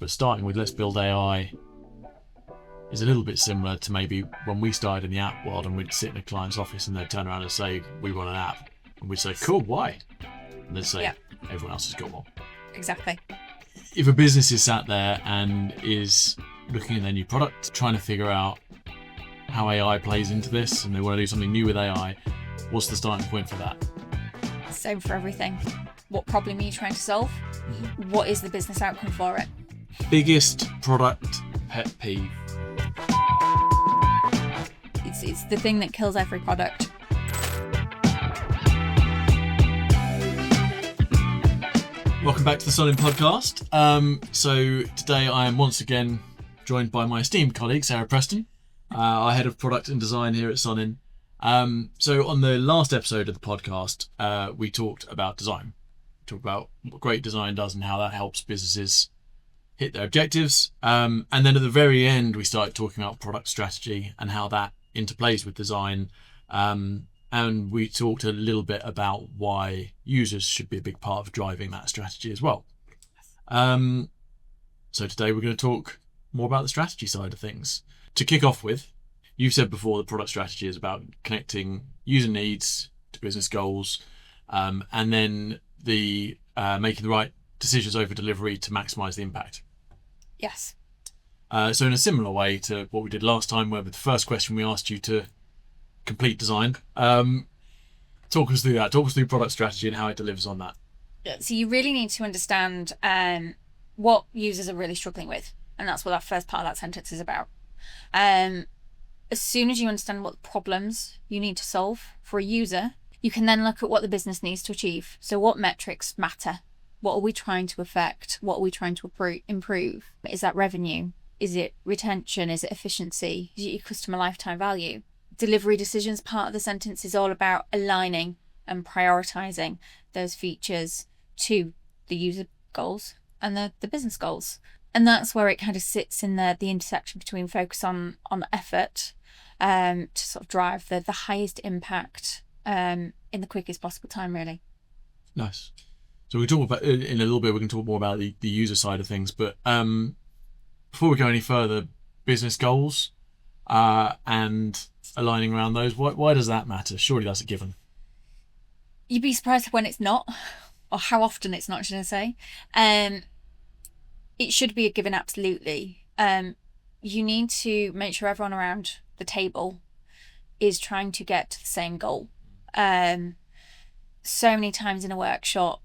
suppose starting with let's build AI is a little bit similar to maybe when we started in the app world and we'd sit in a client's office and they'd turn around and say, we want an app. And we'd say, cool, why? And they'd say, everyone else has got one. Exactly. If a business is sat there and is looking at their new product, trying to figure out how AI plays into this, and they want to do something new with AI, what's the starting point for that? Same for everything. What problem are you trying to solve? What is the business outcome for it? Biggest product pet peeve? It's the thing that kills every product. Welcome back to the Sonin podcast. So today I am once again joined by my esteemed colleague, Sarah Preston, our head of product and design here at Sonin. So on the last episode of the podcast, we talked about design. We talked about what great design does and how that helps businesses hit their objectives. And then at the very end, we started talking about product strategy and how that interplays with design. And we talked a little bit about why users should be a big part of driving that strategy as well. So today we're going to talk more about the strategy side of things. To kick off with, you've said before the product strategy is about connecting user needs to business goals, and then the making the right decisions over delivery to maximize the impact. Yes. So in a similar way to what we did last time, where with the first question we asked you to complete design, talk us through that. Talk us through product strategy and how it delivers on that. So you really need to understand what users are really struggling with, and that's what that first part of that sentence is about. As soon as you understand what problems you need to solve for a user, you can then look at what the business needs to achieve. So what metrics matter? What are we trying to affect? What are we trying to improve? Is that revenue? Is it retention? Is it efficiency? Is it your customer lifetime value? Delivery decisions part of the sentence is all about aligning and prioritizing those features to the user goals and the business goals. And that's where it kind of sits in the intersection between focus on effort to sort of drive the highest impact in the quickest possible time, really. Nice. So we talk about in a little bit. We can talk more about the user side of things, but before we go any further, business goals and aligning around those. Why does that matter? Surely that's a given. You'd be surprised when it's not, or how often it's not, should I say? It should be a given, absolutely. You need to make sure everyone around the table is trying to get to the same goal. So many times in a workshop,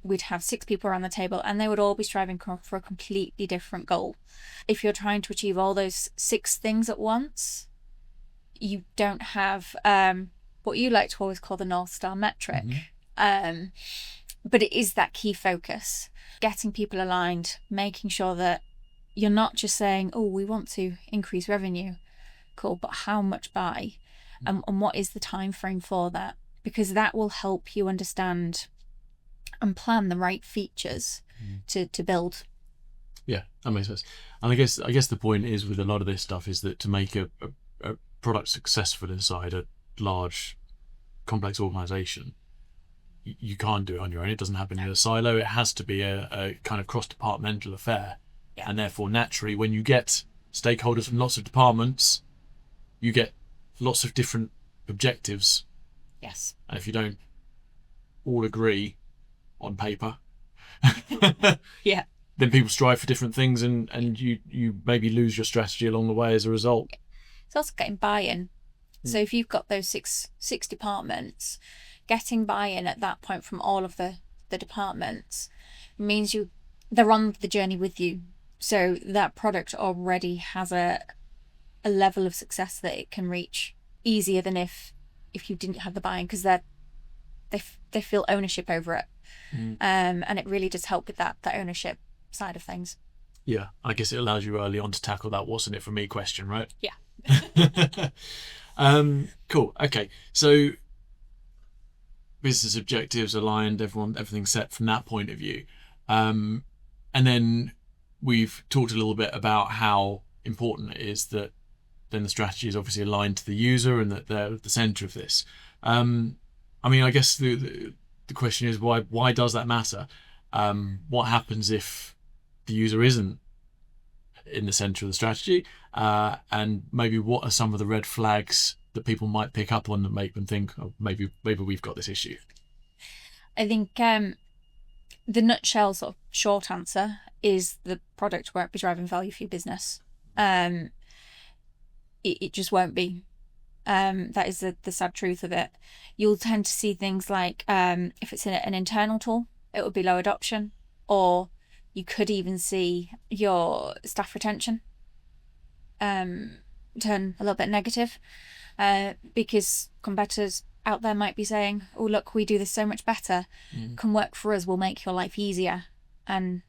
we'd have 6 people around the table and they would all be striving for a completely different goal. If you're trying to achieve all those 6 things at once, you don't have what you like to always call the North Star metric. But it is that key focus, getting people aligned, making sure that you're not just saying, oh, we want to increase revenue. Cool, but how much by? And what is the time frame for that? Because that will help you understand and plan the right features to build. Yeah, that makes sense. And I guess the point is with a lot of this stuff is that to make a product successful inside a large, complex organization, you can't do it on your own. It doesn't happen in a silo. It has to be a kind of cross-departmental affair. Yeah. And therefore, naturally, when you get stakeholders from lots of departments, you get lots of different objectives. Yes. And if you don't all agree on paper, yeah, then people strive for different things, and you maybe lose your strategy along the way as a result. It's also getting buy-in. So if you've got those six departments, getting buy-in at that point from all of the departments means they're on the journey with you. So that product already has a level of success that it can reach easier than if you didn't have the buy-in, because they feel ownership over it. And it really does help with that ownership side of things. Yeah, I guess it allows you early on to tackle that "wasn't it for me" question, right? Yeah. Cool. Okay, so business objectives aligned, everything's set from that point of view, and then we've talked a little bit about how important it is that then the strategy is obviously aligned to the user and that they're at the center of this. I mean, I guess the question is why does that matter? What happens if the user isn't in the center of the strategy, and maybe what are some of the red flags that people might pick up on that make them think, oh, maybe we've got this issue? I think the nutshell sort of short answer is the product won't be driving value for your business. It just won't be. That is the sad truth of it. You'll tend to see things like if it's an internal tool, it would be low adoption, or you could even see your staff retention turn a little bit negative, because competitors out there might be saying, oh, look, we do this so much better. Come work for us, we'll make your life easier. And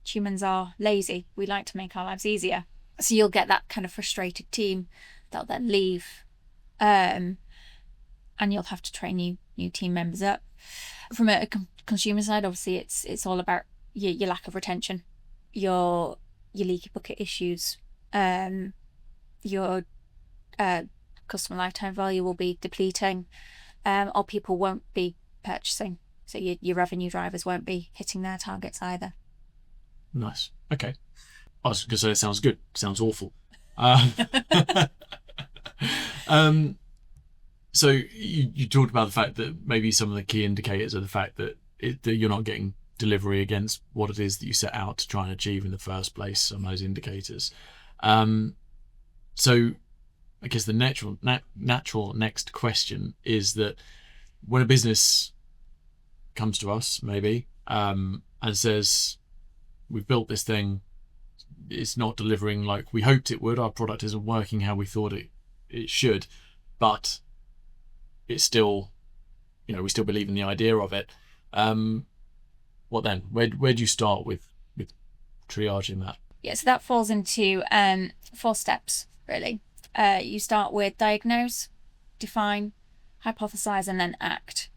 humans are lazy. We like to make our lives easier. So you'll get that kind of frustrated team that'll then leave. And you'll have to train new team members up. From a consumer side, obviously, it's all about your lack of retention, your leaky bucket issues, your customer lifetime value will be depleting, or people won't be purchasing. So your revenue drivers won't be hitting their targets either. Nice. Okay. I was going to say it sounds good. Sounds awful. So you talked about the fact that maybe some of the key indicators are the fact that you're not getting delivery against what it is that you set out to try and achieve in the first place, some of those indicators. So I guess the natural next question is that when a business comes to us maybe and says, we've built this thing, it's not delivering like we hoped it would, our product isn't working how we thought it should, but it's still, we still believe in the idea of it. What then? Where do you start with triaging that? Yeah, so that falls into 4 steps, really. You start with diagnose, define, hypothesize, and then act.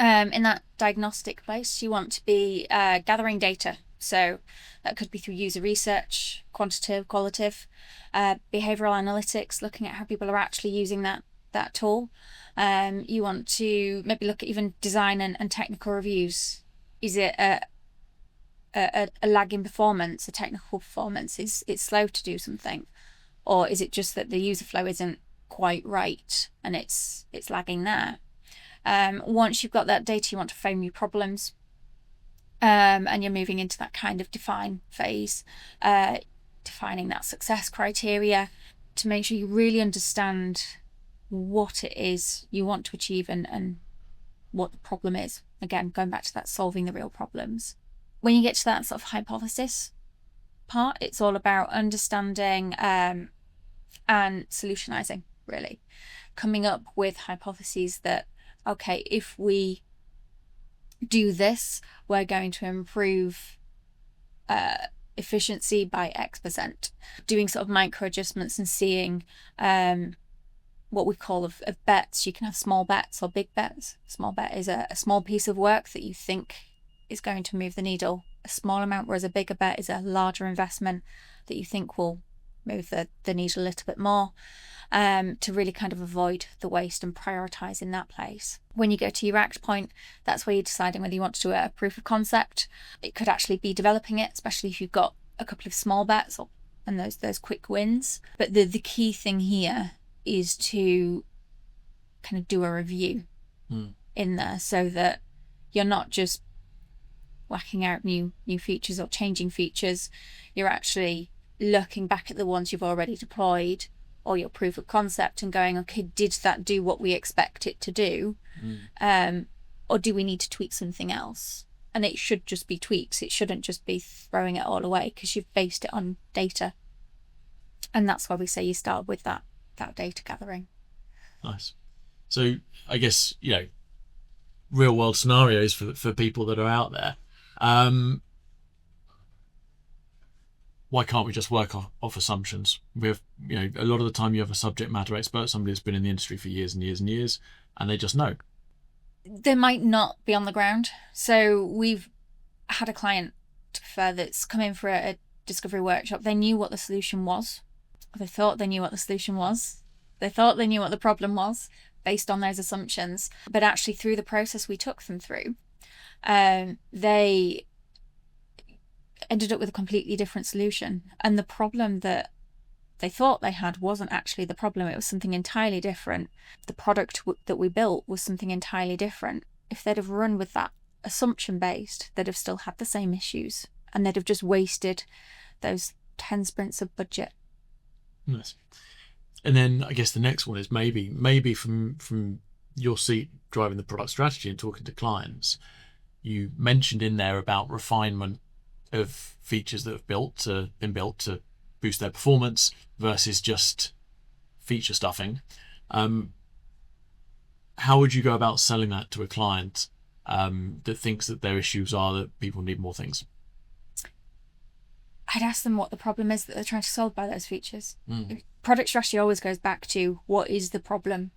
In that diagnostic place, you want to be gathering data. So that could be through user research, quantitative, qualitative, behavioral analytics, looking at how people are actually using that tool. You want to maybe look at even design and technical reviews. Is it a lag in performance, a technical performance? Is it slow to do something? Or is it just that the user flow isn't quite right and it's lagging there? Once you've got that data, you want to frame your problems. And you're moving into that kind of define phase, defining that success criteria to make sure you really understand what it is you want to achieve and what the problem is. Again, going back to that solving the real problems. When you get to that sort of hypothesis part, it's all about understanding and solutionizing, really. Coming up with hypotheses that, okay, if we do this, we're going to improve efficiency by X%. Doing sort of micro adjustments and seeing what we call of bets. You can have small bets or big bets. Small bet is a small piece of work that you think is going to move the needle a small amount, whereas a bigger bet is a larger investment that you think will move the needle a little bit more, to really kind of avoid the waste and prioritise in that place. When you go to your act point, that's where you're deciding whether you want to do a proof of concept. It could actually be developing it, especially if you've got a couple of small bets and those quick wins. But the key thing here is to kind of do a review in there, so that you're not just whacking out new features or changing features. You're actually looking back at the ones you've already deployed or your proof of concept and going, okay, did that do what we expect it to do? Or do we need to tweak something else? And it should just be tweaks. It shouldn't just be throwing it all away because you've based it on data. And that's why we say you start with that data gathering. Nice. So I guess, real world scenarios for people that are out there. Why can't we just work off assumptions? We have, a lot of the time you have a subject matter expert, somebody that's been in the industry for years and years and years, and they just know. They might not be on the ground. So we've had a client, to be fair, that's come in for a discovery workshop. They knew what the solution was. They thought they knew what the solution was. They thought they knew what the problem was based on those assumptions. But actually through the process we took them through, they ended up with a completely different solution. And the problem that they thought they had wasn't actually the problem. It was something entirely different. The product that we built was something entirely different. If they'd have run with that assumption based, they'd have still had the same issues, and they'd have just wasted those 10 sprints of budget. Nice. And then I guess the next one is maybe from your seat driving the product strategy and talking to clients, you mentioned in there about refinement of features that have been built to boost their performance versus just feature stuffing. How would you go about selling that to a client that thinks that their issues are that people need more things? I'd ask them what the problem is that they're trying to solve by those features. Product strategy always goes back to what is the problem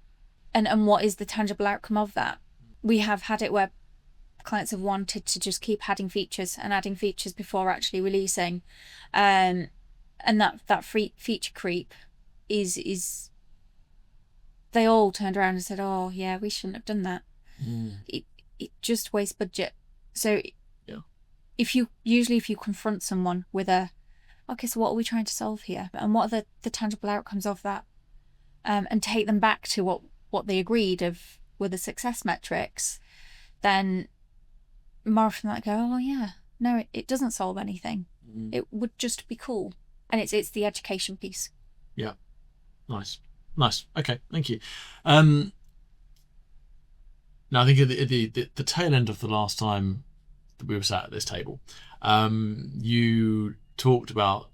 and what is the tangible outcome of that. We have had it where clients have wanted to just keep adding features before actually releasing. And that feature creep is they all turned around and said, oh yeah, we shouldn't have done that. It just wastes budget. So if you confront someone with okay, so what are we trying to solve here, and what are the tangible outcomes of that, and take them back to what they agreed of were the success metrics, then more often than not go, oh yeah, no, it doesn't solve anything. It would just be cool. And it's the education piece. Yeah. Nice. Okay, thank you. Now I think at the tail end of the last time that we were sat at this table, you talked about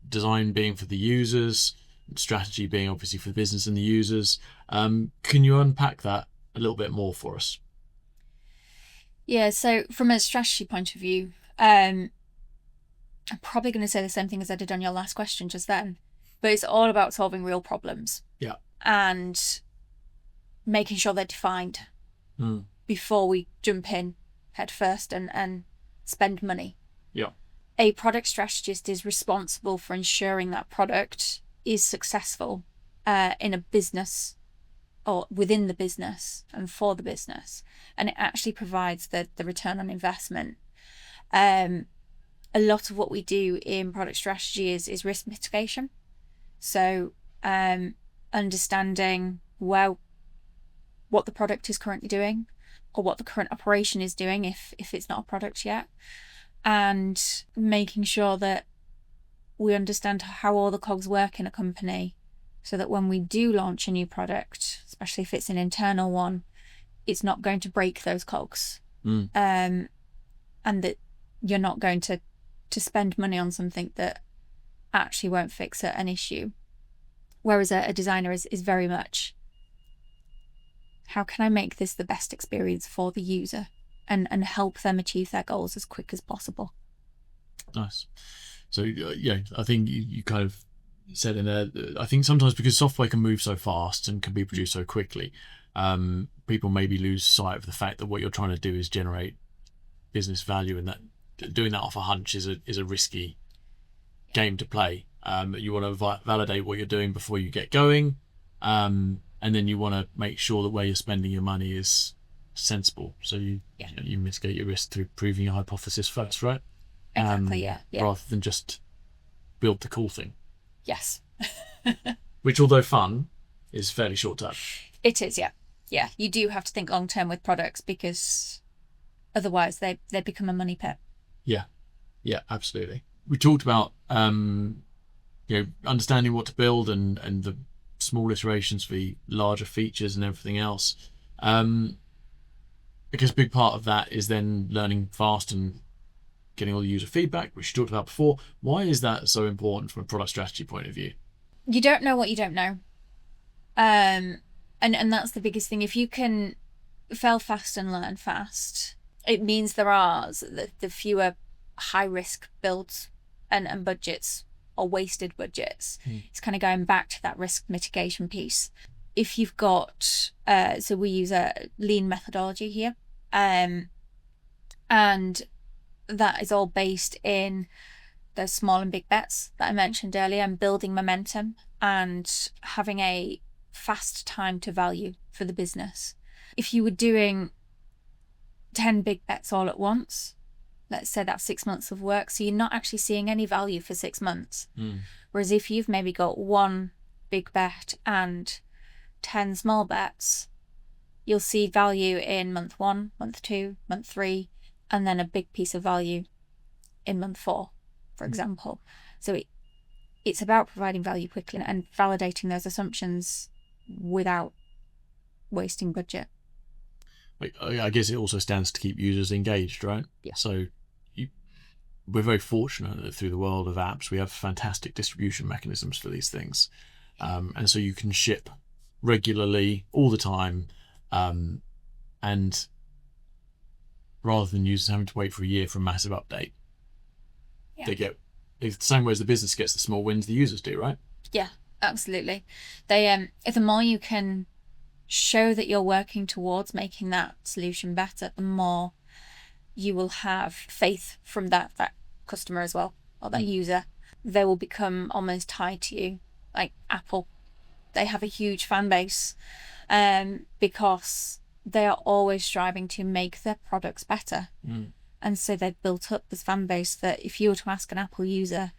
design being for the users, strategy being obviously for the business and the users. Can you unpack that a little bit more for us? Yeah, so from a strategy point of view, I'm probably going to say the same thing as I did on your last question just then, but it's all about solving real problems. Yeah. And making sure they're defined before we jump in head first and spend money. Yeah. A product strategist is responsible for ensuring that product is successful in a business or within the business and for the business, and it actually provides the return on investment. A lot of what we do in product strategy is risk mitigation. So understanding what the product is currently doing, or what the current operation is doing if it's not a product yet, and making sure that we understand how all the cogs work in a company, so that when we do launch a new product, especially if it's an internal one, it's not going to break those cogs. And that you're not going to spend money on something that actually won't fix an issue. Whereas a designer is very much, how can I make this the best experience for the user and help them achieve their goals as quick as possible? Nice. So I think you kind of said in there, I think sometimes because software can move so fast and can be produced so quickly, people maybe lose sight of the fact that what you're trying to do is generate business value, and that doing that off a hunch is a risky game to play. You want to validate what you're doing before you get going, and then you want to make sure that where you're spending your money is sensible. So you mitigate your risk through proving your hypothesis first, right? Exactly. Yeah. Rather than just build the cool thing. Yes. Which, although fun, is fairly short term. It is, yeah. Yeah, you do have to think long term with products, because otherwise they become a money pit. Yeah, absolutely. We talked about understanding what to build and the small iterations for the larger features and everything else. Because a big part of that is then learning fast and getting all the user feedback, which you talked about before. Why is that so important from a product strategy point of view? You don't know what you don't know. And that's the biggest thing. If you can fail fast and learn fast, it means there are the fewer high risk builds and budgets or wasted budgets. It's kind of going back to that risk mitigation piece. If you've got, so we use a lean methodology here, and that is all based in those small and big bets that I mentioned earlier, and building momentum and having a fast time to value for the business. If you were doing 10 big bets all at once, let's say that's 6 months of work. So you're not actually seeing any value for 6 months. Mm. Whereas if you've maybe got one big bet and 10 small bets, you'll see value in month 1, month 2, month 3, and then a big piece of value in month 4, for example. So it's about providing value quickly and validating those assumptions without wasting budget. I guess it also stands to keep users engaged, right? Yeah. So we're very fortunate that through the world of apps, we have fantastic distribution mechanisms for these things. And so you can ship regularly all the time. And rather than users having to wait for a year for a massive update, Yeah. they get, it's the same way as the business gets the small wins the users do, right? Yeah, absolutely. They the more you can show that you're working towards making that solution better, the more you will have faith from that customer as well, or that user. They will become almost tied to you. Like Apple, they have a huge fan base because they are always striving to make their products better. And so they've built up this fan base that if you were to ask an Apple user,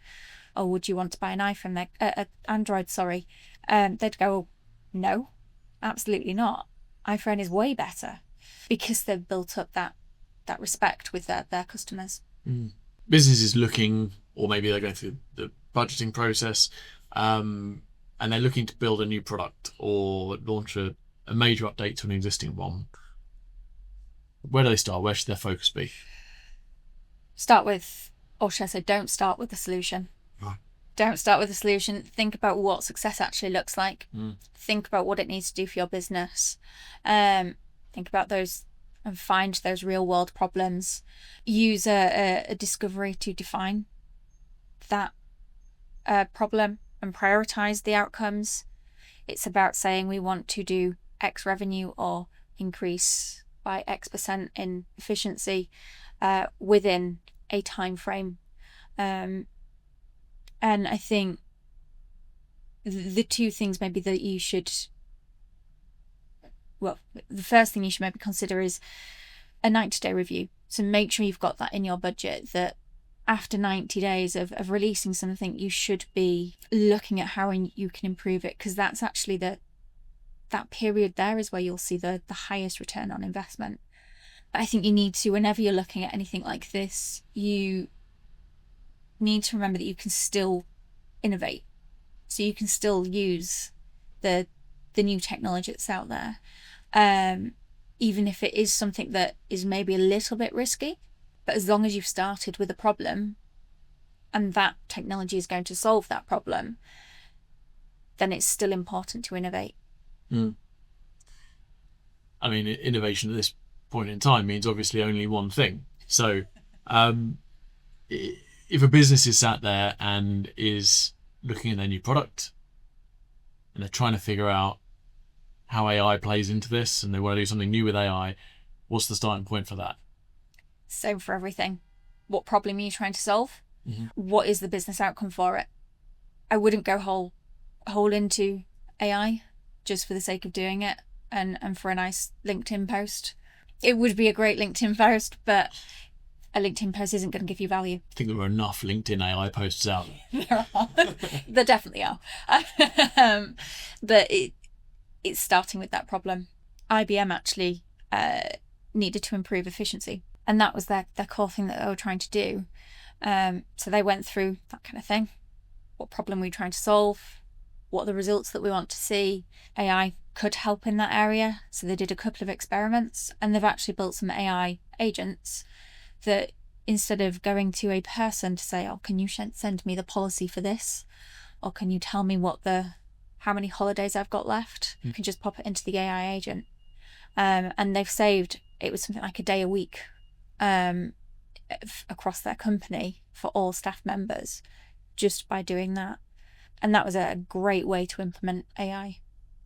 oh, would you want to buy an iPhone, Android, they'd go, no, absolutely not. iPhone is way better, because they've built up that respect with their customers. Businesses looking, or maybe they're going through the budgeting process, and they're looking to build a new product or launch a major update to an existing one. Where do they start? Where should their focus be? Start with, or should I say, don't start with the solution. Right. Don't start with the solution. Think about what success actually looks like. Think about what it needs to do for your business. Think about those and find those real world problems. Use a discovery to define that problem and prioritize the outcomes. It's about saying we want to do X revenue or increase by X% in efficiency within a time frame. And I think the two things maybe that you should, well, the first thing you should maybe consider is a 90-day review. So make sure you've got that in your budget, that after 90 days of releasing something, you should be looking at how you can improve it, because that's actually that period there is where you'll see the highest return on investment. But I think you need to, whenever you're looking at anything like this, you need to remember that you can still innovate. So you can still use the new technology that's out there, even if it is something that is maybe a little bit risky. But as long as you've started with a problem and that technology is going to solve that problem, then it's still important to innovate. I mean, innovation at this point in time means obviously only one thing. So if a business is sat there and is looking at their new product and they're trying to figure out how AI plays into this and they want to do something new with AI, what's the starting point for that? Same for everything. What problem are you trying to solve? What is the business outcome for it? I wouldn't go whole into AI just for the sake of doing it and for a nice LinkedIn post. It would be a great LinkedIn post, but a LinkedIn post isn't going to give you value. I think there are enough LinkedIn AI posts out there. There definitely are. But it's starting with that problem. IBM actually needed to improve efficiency, and that was their core thing that they were trying to do. So they went through that kind of thing. What problem are we trying to solve? What are the results that we want to see? AI could help in that area. So they did a couple of experiments, and they've actually built some AI agents that, instead of going to a person to say, oh, can you send me the policy for this? Or can you tell me how many holidays I've got left? You can just pop it into the AI agent. And they've saved, it was something like a day a week across their company for all staff members just by doing that. And that was a great way to implement AI.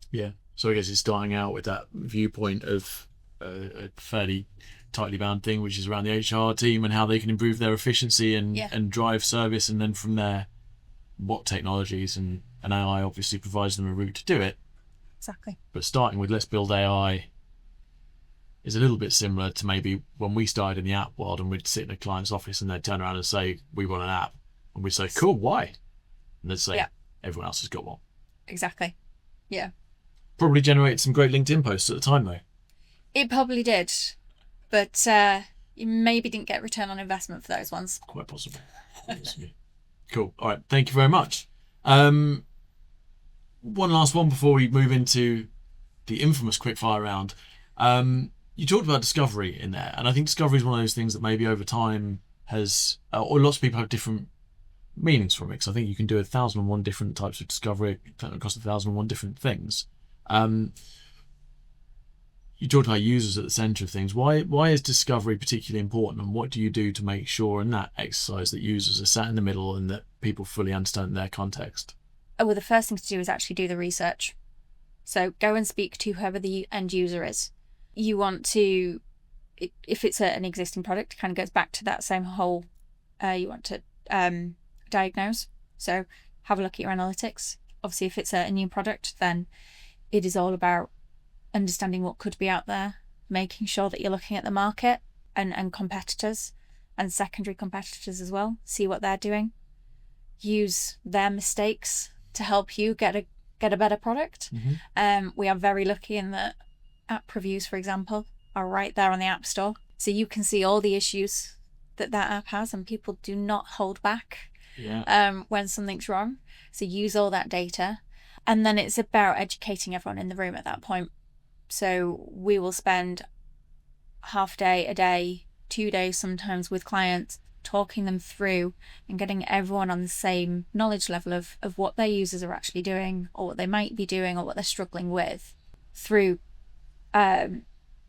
Yeah. So I guess it's starting out with that viewpoint of a fairly tightly bound thing, which is around the HR team and how they can improve their efficiency and drive service. And then from there, what technologies and AI obviously provides them a route to do it. Exactly. But starting with, let's build AI is a little bit similar to maybe when we started in the app world and we'd sit in a client's office and they'd turn around and say, we want an app. And we'd say, cool, why? And they'd say, everyone else has got one. Exactly. Yeah. Probably generated some great LinkedIn posts at the time, though. It probably did. But you maybe didn't get return on investment for those ones. Quite possible. Cool. All right. Thank you very much. One last one before we move into the infamous quickfire round. You talked about discovery in there, and I think discovery is one of those things that maybe over time has, or lots of people have different meanings from it. Because I think you can do 1,001 different types of discovery across 1,001 different things. You talked about users at the centre of things. Why is discovery particularly important, and what do you do to make sure in that exercise that users are sat in the middle and that people fully understand their context? Well, the first thing to do is actually do the research. So go and speak to whoever the end user is. You want to, if it's an existing product, it kind of goes back to that same whole, you want to diagnose. So have a look at your analytics. Obviously, if it's a new product, then it is all about understanding what could be out there, making sure that you're looking at the market and competitors and secondary competitors as well, see what they're doing. Use their mistakes to help you get a better product. We are very lucky in that app reviews, for example, are right there on the App Store. So you can see all the issues that app has, and people do not hold back when something's wrong. So use all that data. And then it's about educating everyone in the room at that point. So we will spend half day, a day, 2 days sometimes with clients, talking them through and getting everyone on the same knowledge level of what their users are actually doing, or what they might be doing, or what they're struggling with, through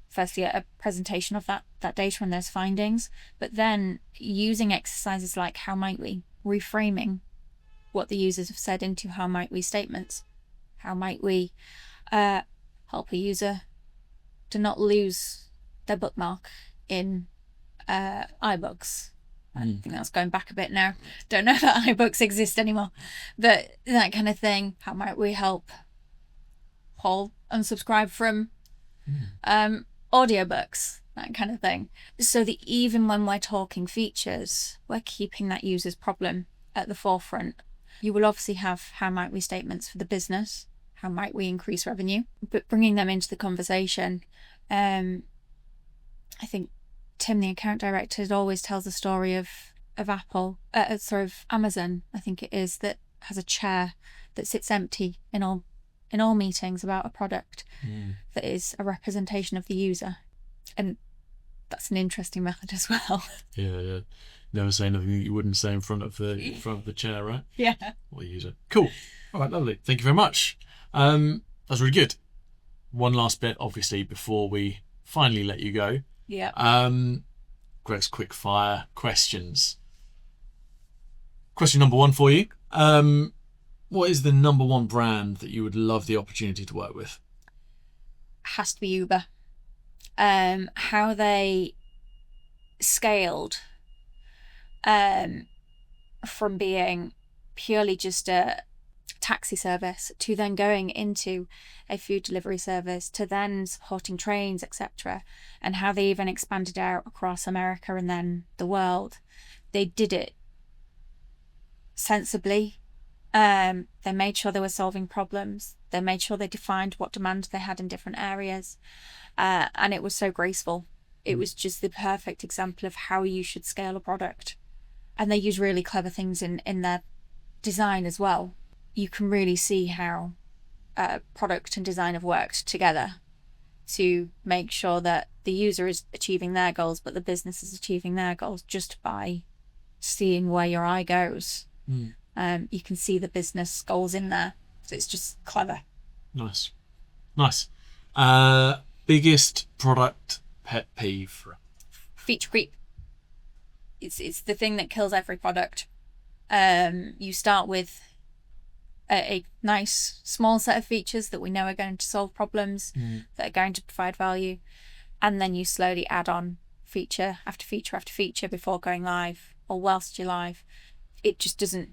firstly a presentation of that data and those findings, but then using exercises like how might we, reframing what the users have said into how might we statements, how might we help a user to not lose their bookmark in iBooks. I think that's going back a bit now. Don't know that iBooks exist anymore, but that kind of thing. How might we help Paul unsubscribe from audiobooks? That kind of thing. So that even when we're talking features, we're keeping that user's problem at the forefront. You will obviously have how might we statements for the business, how might we increase revenue, but bringing them into the conversation. I think Tim, the account director, always tells the story of Amazon, I think it is, that has a chair that sits empty in all meetings about a product that is a representation of the user, and that's an interesting method as well. Yeah. Never say anything that you wouldn't say in front of the chair, right? Yeah. Or the user. Cool. All right, lovely. Thank you very much. That's really good. One last bit, obviously, before we finally let you go. Yeah. Greg's quick fire questions. Question number one for you. What is the number one brand that you would love the opportunity to work with? Has to be Uber. How they scaled from being purely just a taxi service to then going into a food delivery service to then supporting trains, etc., and how they even expanded out across America and then the world. They did it sensibly. They made sure they were solving problems. They made sure they defined what demand they had in different areas, and it was so graceful. It was just the perfect example of how you should scale a product. And they use really clever things in their design as well. You can really see how product and design have worked together to make sure that the user is achieving their goals, but the business is achieving their goals just by seeing where your eye goes. You can see the business goals in there. So it's just clever. Nice. Biggest product pet peeve? Feature creep. It's the thing that kills every product. You start with a nice small set of features that we know are going to solve problems, that are going to provide value, and then you slowly add on feature after feature after feature before going live or whilst you're live. It just doesn't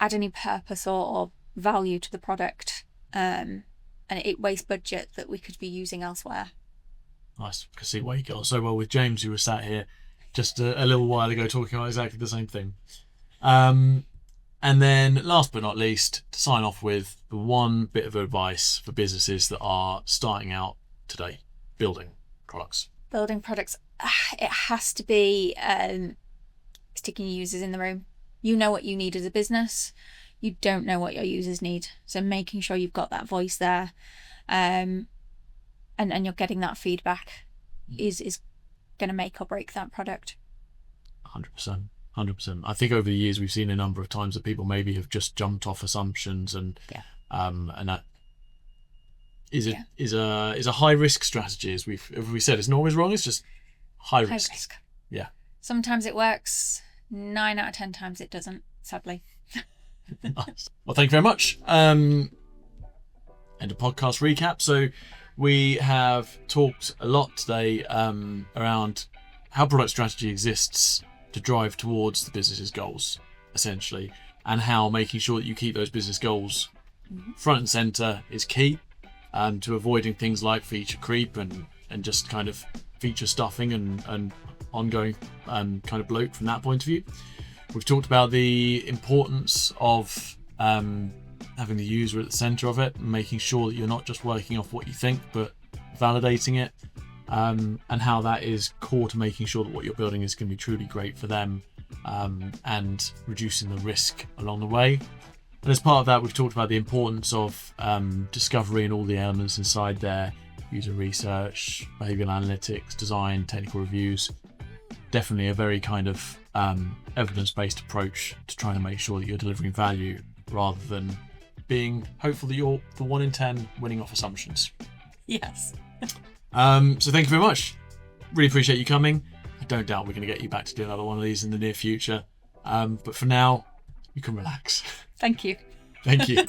add any purpose or value to the product, and it wastes budget that we could be using elsewhere. Nice. I can see why you get on so well with James, who was sat here just a little while ago talking about exactly the same thing. And then last but not least, to sign off with the one bit of advice for businesses that are starting out today, building products. Building products, it has to be sticking your users in the room. You know what you need as a business. You don't know what your users need. So making sure you've got that voice there, and you're getting that feedback is going to make or break that product. 100%. 100%. I think over the years we've seen a number of times that people maybe have just jumped off assumptions, and that is a high risk strategy. As we said, it's not always wrong. It's just high risk. Yeah. Sometimes it works. 9 out of 10 times it doesn't. Sadly. Nice. Well, thank you very much. End of podcast recap. So we have talked a lot today around how product strategy exists to drive towards the business's goals, essentially, and how making sure that you keep those business goals front and center is key to avoiding things like feature creep and just kind of feature stuffing and ongoing kind of bloat from that point of view. We've talked about the importance of having the user at the center of it and making sure that you're not just working off what you think but validating it, and how that is core to making sure that what you're building is going to be truly great for them, and reducing the risk along the way. And as part of that, we've talked about the importance of discovery and all the elements inside there: user research, behavioral analytics, design, technical reviews. Definitely a very kind of evidence-based approach to trying to make sure that you're delivering value rather than being hopeful that you're the 1 in 10 winning off assumptions. Yes. So thank you very much. Really appreciate you coming. I don't doubt we're going to get you back to do another one of these in the near future. But for now, you can relax. Thank you. Thank you.